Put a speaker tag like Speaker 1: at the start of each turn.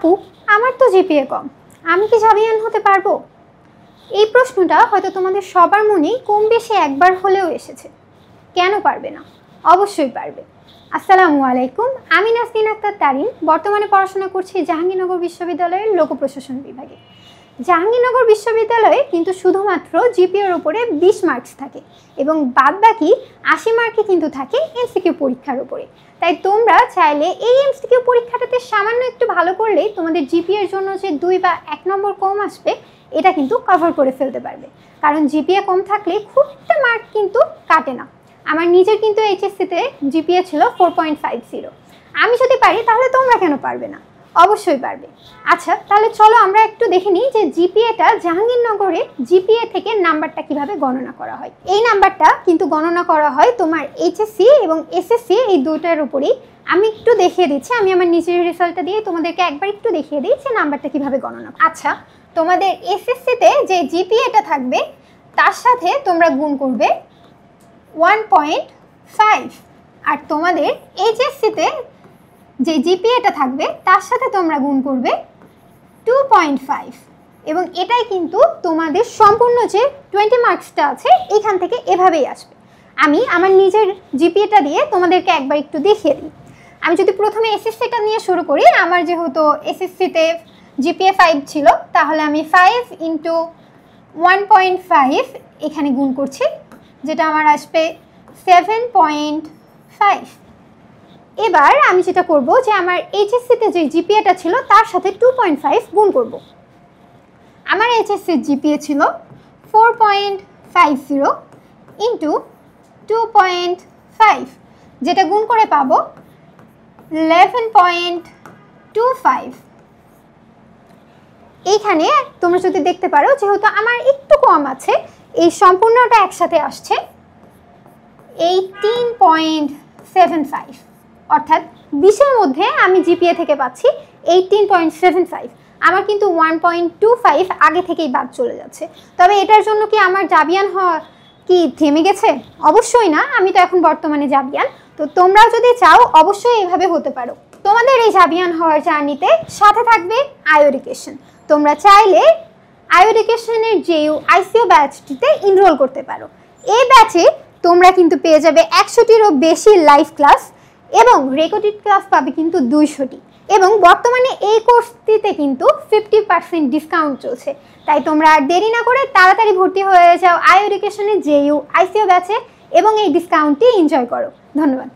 Speaker 1: আপু আমার তো জিপিএ কম, আমি কি জাবিয়ান হতে পারবো? এই প্রশ্নটা হয়তো তোমাদের সবার মনেই কম বেশি একবার হলেও এসেছে। কেন পারবে না? অবশ্যই পারবে। আসসালামু আলাইকুম, আমি নাসরিন আক্তার তারিন। বর্তমানে পড়াশোনা করছি জাহাঙ্গীরনগর বিশ্ববিদ্যালয়ের লোক প্রশাসন বিভাগে। জাহাঙ্গীরনগর বিশ্ববিদ্যালয়ে কিন্তু শুধুমাত্র জিপিএর উপরে 20 মার্কস থাকে এবং বাদবাকি 80 মার্কই কিন্তু থাকে এমসিকিউ পরীক্ষার উপরে। তাই তোমরা চাইলে এই এমসিকিউ পরীক্ষাটাতে সামান্য একটু ভালো করলেই তোমাদের জিপিএর জন্য যে 2 বা 1 নম্বর কম আসবে এটা কিন্তু কভার করে ফেলতে পারবে। কারণ জিপিএ কম থাকলে খুব একটা মার্ক কিন্তু কাটে না। আমার নিজের কিন্তু এইচএসসিতে জিপিএ ছিল 4.50। আমি যদি পারি তাহলে তোমরা কেন পারবে না? অবশ্যই পারবে। আচ্ছা, তাহলে চলো আমরা একটু দেখে নিই যে জিপিএটা জাহাঙ্গীরনগরে জিপিএ থেকে নাম্বারটা কিভাবে গণনা করা হয়। এই নাম্বারটা কিন্তু গণনা করা হয় তোমার এইচএসসি এবং এসএসসি এই দুটার উপরেই। আমি একটু দেখিয়ে দিচ্ছি, আমি আমার নিজের রেজাল্টটা দিয়ে তোমাদেরকে একবার একটু দেখিয়ে দিই যে নাম্বারটা কিভাবে গণনা। আচ্ছা, তোমাদের এসএসসিতে যে জিপিএটা থাকবে তার সাথে তোমরা গুণ করবে 1.5, আর তোমাদের এইচএসসিতে যে জিপিএটা থাকবে তার সাথে তোমরা গুণ করবে 2.5, এবং এটাই কিন্তু তোমাদের সম্পূর্ণ যে 20 মার্কসটা আছে এখান থেকে এভাবেই আসবে। আমি আমার নিজের জিপিএটা দিয়ে তোমাদেরকে একবার একটু দেখিয়ে দিই। আমি যদি প্রথমে এসএসসিটা নিয়ে শুরু করি, আমার যেহেতু এসএসসিতে জিপিএ 5 ছিল, তাহলে আমি 5 × 1.5 এখানে গুণ করছি, যেটা আমার আসবে 7.5। এবার আমি যেটা করব যে আমার এইচএসসিতে যে জিপিএটা ছিল তার সাথে 2.5 গুণ করব। আমার এইচএসসির জিপিএ ছিল 4.50 × 2.5, যেটা গুণ করে পাবো 11.25। এইখানে তোমরা যদি দেখতে পারো, যেহেতু আমার একটু কম আছে, এই সম্পূর্ণটা একসাথে আসছে 18.75, অর্থাৎ 20-এর মধ্যে আমি জিপিএ থেকে পাচ্ছি 18.75। আমার কিন্তু 1.25 আগে থেকেই বাদ চলে যাচ্ছে। তবে এটার জন্য কি আমার জাবিয়ান হওয়া কি থেমে গেছে? অবশ্যই না, আমি তো এখন বর্তমানে জাবিয়ান। তো তোমরাও যদি চাও অবশ্যই এইভাবে হতে পারো। তোমাদের এই জাবিয়ান হওয়ার জার্নিতে সাথে থাকবে আইও এডুকেশন। তোমরা চাইলে আইও এডুকেশনের জেইউ আইসিও ব্যাচটিতে এনরোল করতে পারো। এই ব্যাচে তোমরা কিন্তু পেয়ে যাবে 100টিরও বেশি লাইভ ক্লাস এবং রেকর্ডেড ক্লাস পাবে কিন্তু 200টি, এবং বর্তমানে এই কোর্সটিতে কিন্তু 50% ডিসকাউন্ট চলছে। তাই তোমরা আর দেরি না করে তাড়াতাড়ি ভর্তি হয়ে যাও আইও এডুকেশনের জেইউ আইসিও ব্যাচে এবং এই ডিসকাউন্টটি এনজয় করো। ধন্যবাদ।